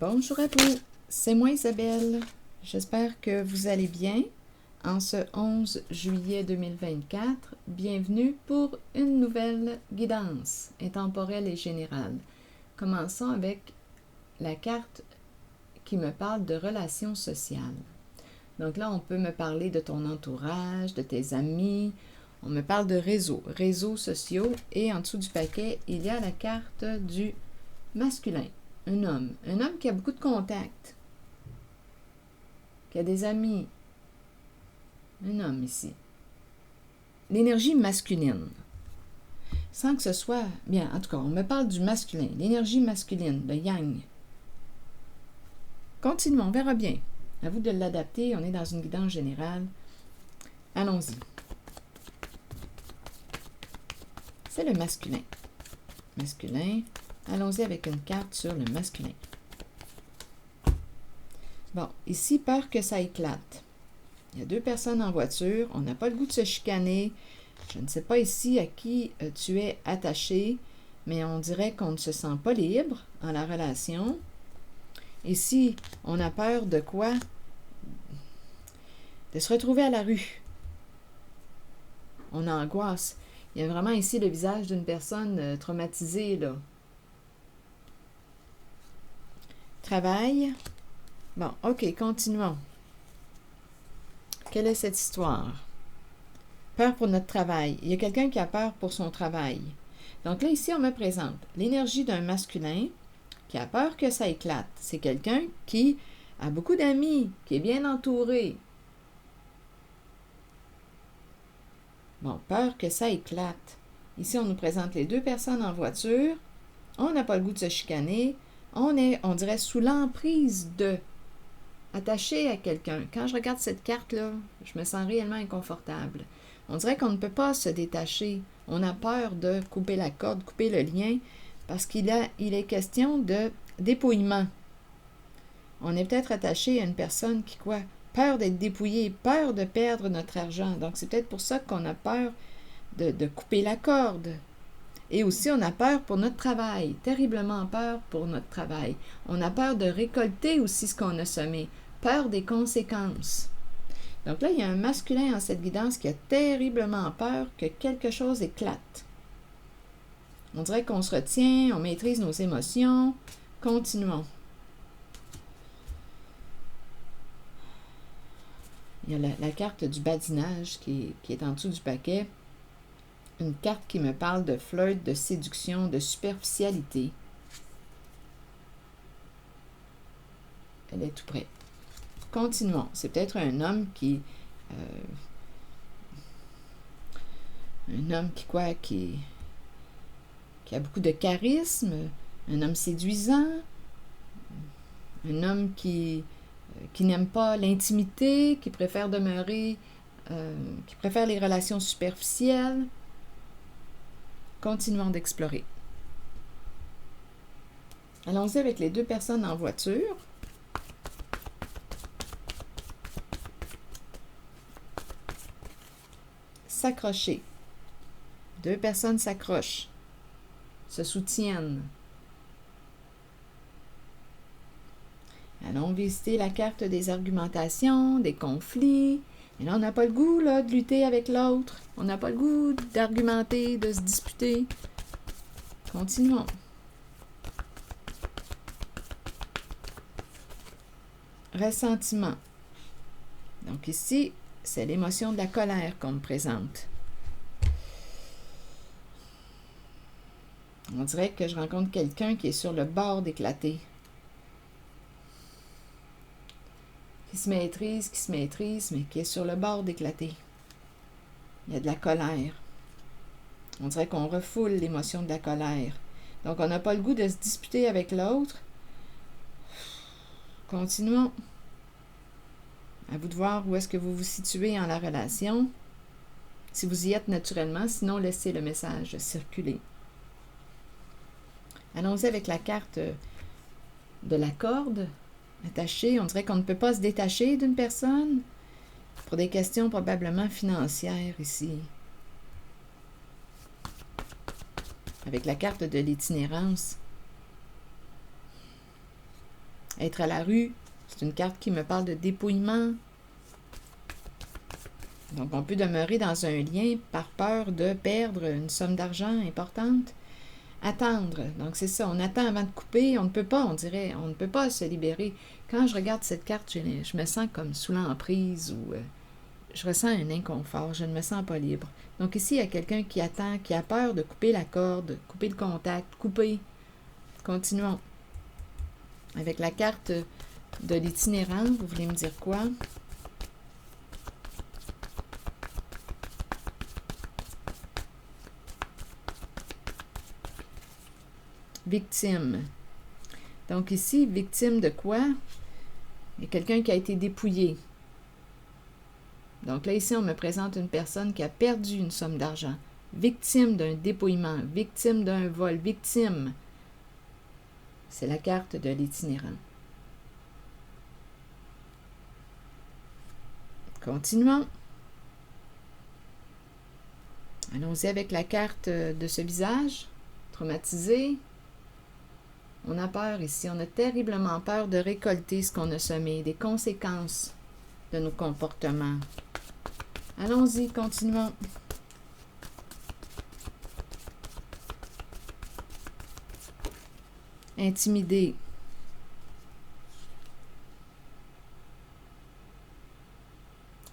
Bonjour à vous, c'est moi Isabelle. J'espère que vous allez bien. En ce 11 juillet 2024, bienvenue pour une nouvelle guidance intemporelle et générale. Commençons avec la carte qui me parle de relations sociales. Donc là, on peut me parler de ton entourage, de tes amis. On me parle de réseaux sociaux. Et en dessous du paquet, il y a la carte du masculin. Un homme qui a beaucoup de contacts, qui a des amis. Un homme ici. L'énergie masculine. Sans que ce soit... Bien, en tout cas, on me parle du masculin. L'énergie masculine, le yang. Continuons, on verra bien. À vous de l'adapter, on est dans une guidance générale. Allons-y. C'est le masculin. Masculin. Allons-y avec une carte sur le masculin. Bon, ici, peur que ça éclate. Il y a deux personnes en voiture. On n'a pas le goût de se chicaner. Je ne sais pas ici à qui tu es attaché, mais on dirait qu'on ne se sent pas libre en la relation. Ici, on a peur de quoi? De se retrouver à la rue. On angoisse. Il y a vraiment ici le visage d'une personne traumatisée, là. Travail. Bon, ok, continuons. Quelle est cette histoire? Peur pour notre travail. Il y a quelqu'un qui a peur pour son travail. Donc là, ici, on me présente l'énergie d'un masculin qui a peur que ça éclate. C'est quelqu'un qui a beaucoup d'amis, qui est bien entouré. Bon, peur que ça éclate. Ici, on nous présente les deux personnes en voiture. On n'a pas le goût de se chicaner. On est, on dirait, sous l'emprise de, attaché à quelqu'un. Quand je regarde cette carte-là, je me sens réellement inconfortable. On dirait qu'on ne peut pas se détacher. On a peur de couper la corde, couper le lien, parce il est question de dépouillement. On est peut-être attaché à une personne qui, quoi? Peur d'être dépouillé, peur de perdre notre argent. Donc, c'est peut-être pour ça qu'on a peur de couper la corde. Et aussi, on a peur pour notre travail, terriblement peur pour notre travail. On a peur de récolter aussi ce qu'on a semé, peur des conséquences. Donc là, il y a un masculin en cette guidance qui a terriblement peur que quelque chose éclate. On dirait qu'on se retient, on maîtrise nos émotions. Continuons. Il y a la carte du badinage qui est en dessous du paquet. Une carte qui me parle de flirt, de séduction, de superficialité. Elle est tout près. Continuons. C'est peut-être un homme qui... qui a beaucoup de charisme, un homme séduisant, un homme qui n'aime pas l'intimité, qui préfère demeurer, qui préfère les relations superficielles. Continuons d'explorer. Allons-y avec les deux personnes en voiture. S'accrocher. Deux personnes s'accrochent, se soutiennent. Allons visiter la carte des argumentations, des conflits. Et là, on n'a pas le goût là, de lutter avec l'autre. On n'a pas le goût d'argumenter, de se disputer. Continuons. Ressentiment. Donc ici, c'est l'émotion de la colère qu'on me présente. On dirait que je rencontre quelqu'un qui est sur le bord d'éclater. Qui se maîtrise, mais qui est sur le bord d'éclater. Il y a de la colère. On dirait qu'on refoule l'émotion de la colère. Donc, on n'a pas le goût de se disputer avec l'autre. Continuons. À vous de voir où est-ce que vous vous situez en la relation. Si vous y êtes naturellement, sinon laissez le message circuler. Allons-y avec la carte de la corde attachée. On dirait qu'on ne peut pas se détacher d'une personne pour des questions probablement financières ici. Avec la carte de l'itinérance. Être à la rue, c'est une carte qui me parle de dépouillement. Donc, on peut demeurer dans un lien par peur de perdre une somme d'argent importante. Attendre. Donc, c'est ça. On attend avant de couper. On ne peut pas, on dirait, on ne peut pas se libérer. Quand je regarde cette carte, je me sens comme sous l'emprise ou je ressens un inconfort. Je ne me sens pas libre. Donc, ici, il y a quelqu'un qui attend, qui a peur de couper la corde, couper le contact, couper. Continuons. Avec la carte de l'itinérant, vous voulez me dire quoi? Victime. Donc ici, victime de quoi? Il y a quelqu'un qui a été dépouillé. Donc là, ici, on me présente une personne qui a perdu une somme d'argent. Victime d'un dépouillement, victime d'un vol, victime. C'est la carte de l'itinérant. Continuons. Allons-y avec la carte de ce visage, traumatisé. On a peur ici, on a terriblement peur de récolter ce qu'on a semé, des conséquences de nos comportements. Allons-y, continuons. Intimidé.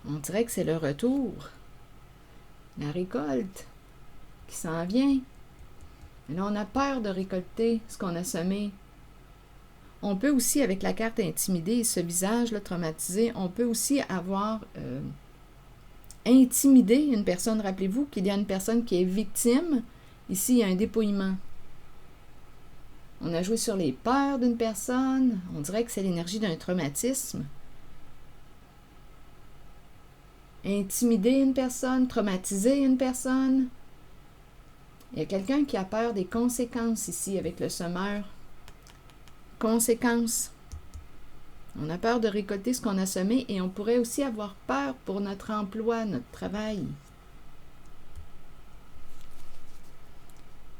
On dirait que c'est le retour, la récolte qui s'en vient. Mais là, on a peur de récolter ce qu'on a semé. On peut aussi, avec la carte intimidée, ce visage là, traumatisé, on peut aussi avoir intimidé une personne. Rappelez-vous qu'il y a une personne qui est victime. Ici, il y a un dépouillement. On a joué sur les peurs d'une personne. On dirait que c'est l'énergie d'un traumatisme. Intimider une personne, traumatiser une personne. Il y a quelqu'un qui a peur des conséquences ici avec le semeur. Conséquences. On a peur de récolter ce qu'on a semé et on pourrait aussi avoir peur pour notre emploi, notre travail.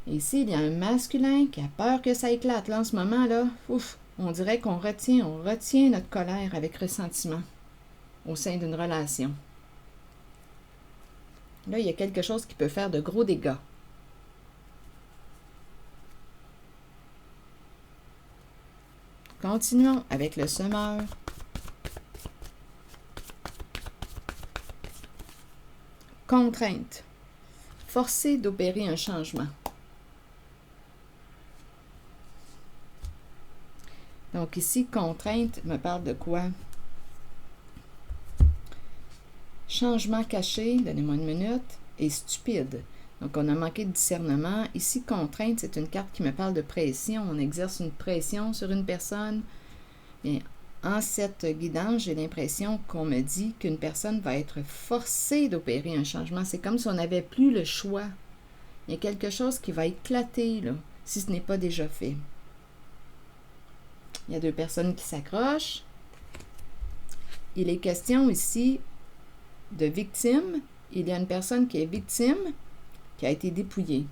Et ici, il y a un masculin qui a peur que ça éclate. Là, en ce moment, là, on dirait qu'on retient notre colère avec ressentiment au sein d'une relation. Là, il y a quelque chose qui peut faire de gros dégâts. Continuons avec le semeur. Contrainte. Forcer d'opérer un changement. Donc ici, contrainte me parle de quoi? Changement caché, donnez-moi une minute, et stupide. Donc, on a manqué de discernement. Ici, contrainte, c'est une carte qui me parle de pression. On exerce une pression sur une personne. Bien, en cette guidance, j'ai l'impression qu'on me dit qu'une personne va être forcée d'opérer un changement. C'est comme si on n'avait plus le choix. Il y a quelque chose qui va éclater, là, si ce n'est pas déjà fait. Il y a deux personnes qui s'accrochent. Il est question ici de victime. Il y a une personne qui est victime, qui a été dépouillée.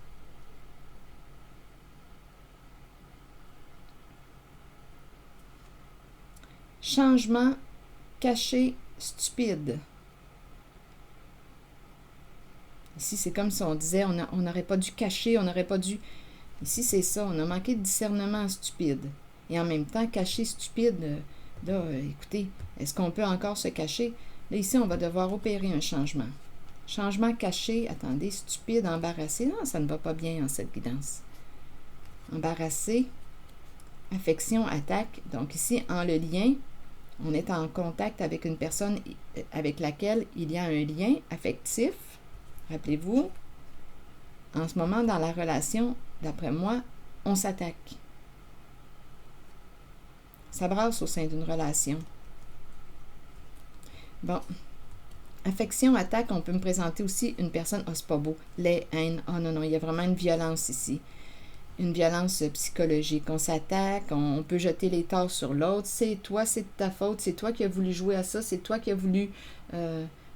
Changement caché, stupide. Ici, c'est comme si on disait, on n'aurait pas dû cacher, on n'aurait pas dû... Ici, c'est ça, on a manqué de discernement stupide. Et en même temps, caché, stupide, là, écoutez, est-ce qu'on peut encore se cacher? Là, ici, on va devoir opérer un changement. Changement caché, attendez, stupide, embarrassé. Non, ça ne va pas bien en cette guidance. Embarrassé, affection, attaque. Donc ici, en le lien, on est en contact avec une personne avec laquelle il y a un lien affectif. Rappelez-vous, en ce moment, dans la relation, d'après moi, on s'attaque. Ça brasse au sein d'une relation. Bon. Affection, attaque, on peut me présenter aussi une personne, c'est pas beau, les haines, non, il y a vraiment une violence ici, une violence psychologique, on s'attaque, on peut jeter les torts sur l'autre, c'est toi, c'est de ta faute, c'est toi qui as voulu jouer à ça, c'est toi qui as voulu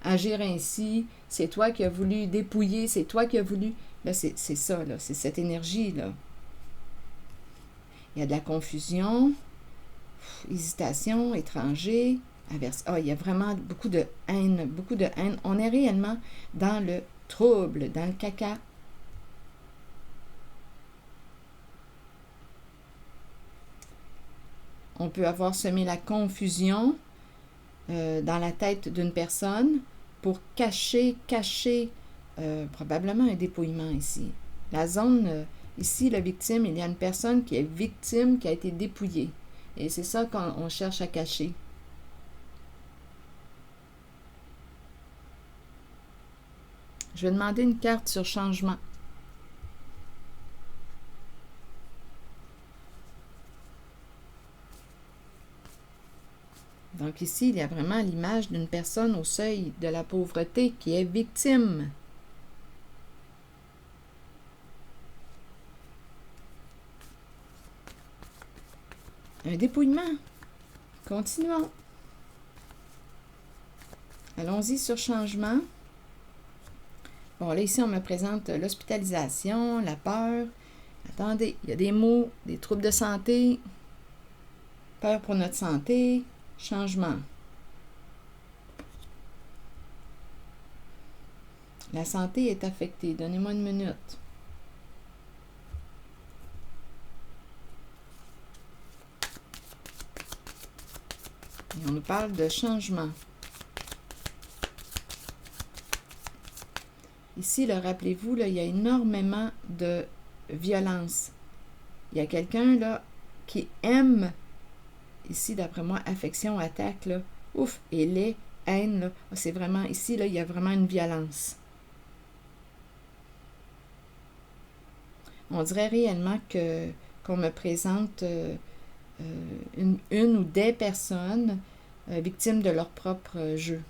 agir ainsi, c'est toi qui as voulu dépouiller, c'est toi qui as voulu, là c'est ça, là, c'est cette énergie, là. Il y a de la confusion, Hésitation, étranger, averse. Ah, il y a vraiment beaucoup de haine, beaucoup de haine. On est réellement dans le trouble, dans le caca. On peut avoir semé la confusion dans la tête d'une personne pour cacher probablement un dépouillement ici. La zone, ici, la victime, il y a une personne qui est victime, qui a été dépouillée. Et c'est ça qu'on cherche à cacher. Je vais demander une carte sur changement. Donc ici, il y a vraiment l'image d'une personne au seuil de la pauvreté qui est victime. Un dépouillement. Continuons. Allons-y sur changement. Bon, là, ici, on me présente l'hospitalisation, la peur. Attendez, il y a des mots, des troubles de santé, peur pour notre santé, changement. La santé est affectée. Donnez-moi une minute. Et on nous parle de changement. Ici, là, rappelez-vous, là, il y a énormément de violence. Il y a quelqu'un là qui aime, ici, d'après moi, affection, attaque, là, ouf, et les haine, là, c'est vraiment, ici, là, il y a vraiment une violence. On dirait réellement qu'on me présente une ou des personnes victimes de leur propre jeu.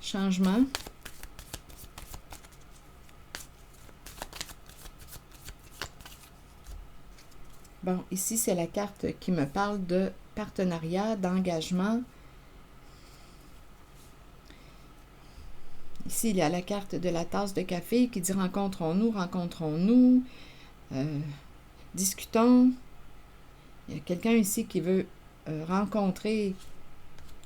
Changement. Bon, ici, c'est la carte qui me parle de partenariat, d'engagement. Ici, il y a la carte de la tasse de café qui dit rencontrons-nous, discutons. Il y a quelqu'un ici qui veut rencontrer,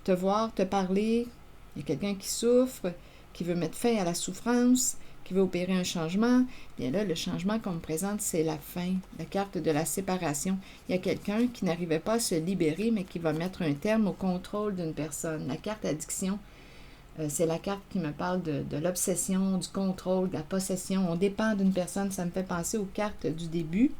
te voir, te parler. Il y a quelqu'un qui souffre, qui veut mettre fin à la souffrance, qui veut opérer un changement. Bien là, le changement qu'on me présente, c'est la fin, la carte de la séparation. Il y a quelqu'un qui n'arrivait pas à se libérer, mais qui va mettre un terme au contrôle d'une personne. La carte addiction, c'est la carte qui me parle de l'obsession, du contrôle, de la possession. On dépend d'une personne. Ça me fait penser aux cartes du début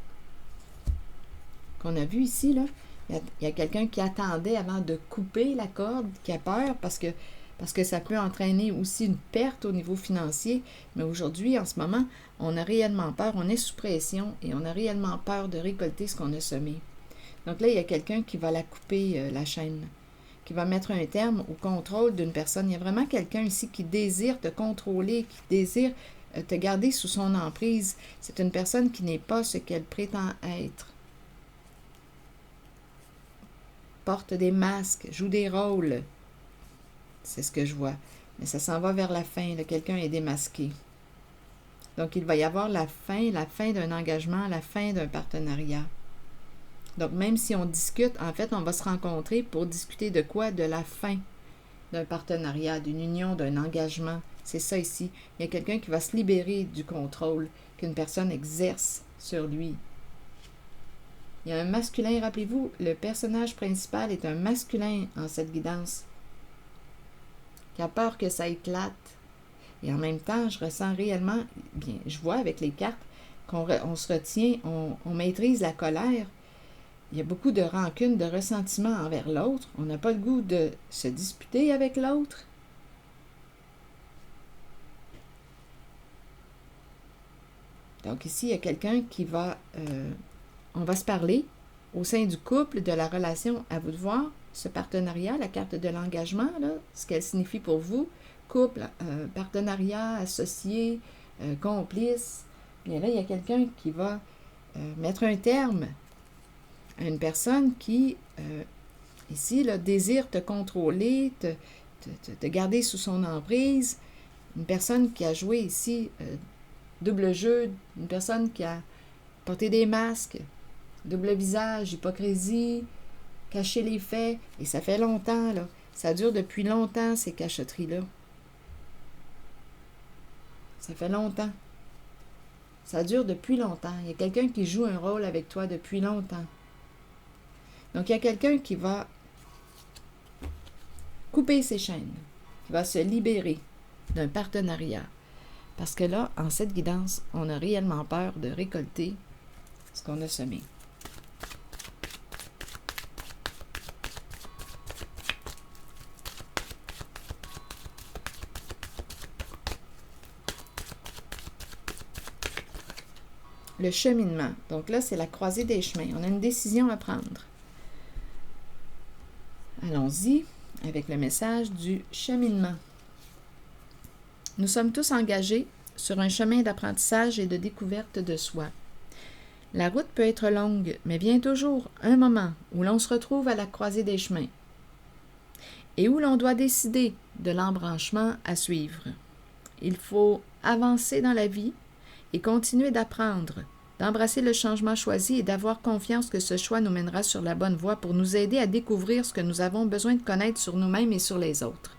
qu'on a vu ici, là. Il y a quelqu'un qui attendait avant de couper la corde, qui a peur parce que ça peut entraîner aussi une perte au niveau financier. Mais aujourd'hui, en ce moment, on a réellement peur, on est sous pression et on a réellement peur de récolter ce qu'on a semé. Donc là, il y a quelqu'un qui va la couper, la chaîne, qui va mettre un terme au contrôle d'une personne. Il y a vraiment quelqu'un ici qui désire te contrôler, qui désire te garder sous son emprise. C'est une personne qui n'est pas ce qu'elle prétend être. Porte des masques, joue des rôles. C'est ce que je vois. Mais ça s'en va vers la fin. Quelqu'un est démasqué. Donc, il va y avoir la fin d'un engagement, la fin d'un partenariat. Donc, même si on discute, en fait, on va se rencontrer pour discuter de quoi? De la fin d'un partenariat, d'une union, d'un engagement. C'est ça ici. Il y a quelqu'un qui va se libérer du contrôle qu'une personne exerce sur lui. Il y a un masculin, rappelez-vous, le personnage principal est un masculin en cette guidance, qui a peur que ça éclate. Et en même temps, je ressens réellement, bien, je vois avec les cartes qu'on se retient, on maîtrise la colère. Il y a beaucoup de rancune, de ressentiment envers l'autre. On n'a pas le goût de se disputer avec l'autre. Donc ici, il y a quelqu'un qui va... on va se parler au sein du couple, de la relation, à vous de voir, ce partenariat, la carte de l'engagement, là, ce qu'elle signifie pour vous, couple, partenariat, associé, complice. Bien là, il y a quelqu'un qui va mettre un terme à une personne qui, ici, là, désire te contrôler, te garder sous son emprise. Une personne qui a joué ici double jeu, une personne qui a porté des masques, Double visage, hypocrisie, cacher les faits. Et ça fait longtemps, là. Ça dure depuis longtemps, ces cachotteries-là. Ça fait longtemps. Ça dure depuis longtemps. Il y a quelqu'un qui joue un rôle avec toi depuis longtemps. Donc, il y a quelqu'un qui va couper ses chaînes, qui va se libérer d'un partenariat. Parce que là, en cette guidance, on a réellement peur de récolter ce qu'on a semé. Le cheminement. Donc là, c'est la croisée des chemins. On a une décision à prendre. Allons-y avec le message du cheminement. Nous sommes tous engagés sur un chemin d'apprentissage et de découverte de soi. La route peut être longue, mais vient toujours un moment où l'on se retrouve à la croisée des chemins et où l'on doit décider de l'embranchement à suivre. Il faut avancer dans la vie et continuer d'apprendre, d'embrasser le changement choisi et d'avoir confiance que ce choix nous mènera sur la bonne voie pour nous aider à découvrir ce que nous avons besoin de connaître sur nous-mêmes et sur les autres.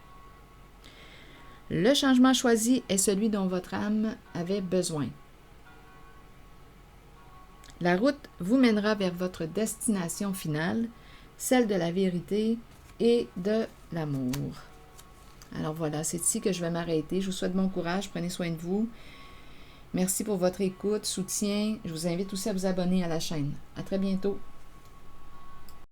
Le changement choisi est celui dont votre âme avait besoin. La route vous mènera vers votre destination finale, celle de la vérité et de l'amour. Alors voilà, c'est ici que je vais m'arrêter. Je vous souhaite bon courage, prenez soin de vous. Merci pour votre écoute, soutien. Je vous invite aussi à vous abonner à la chaîne. À très bientôt.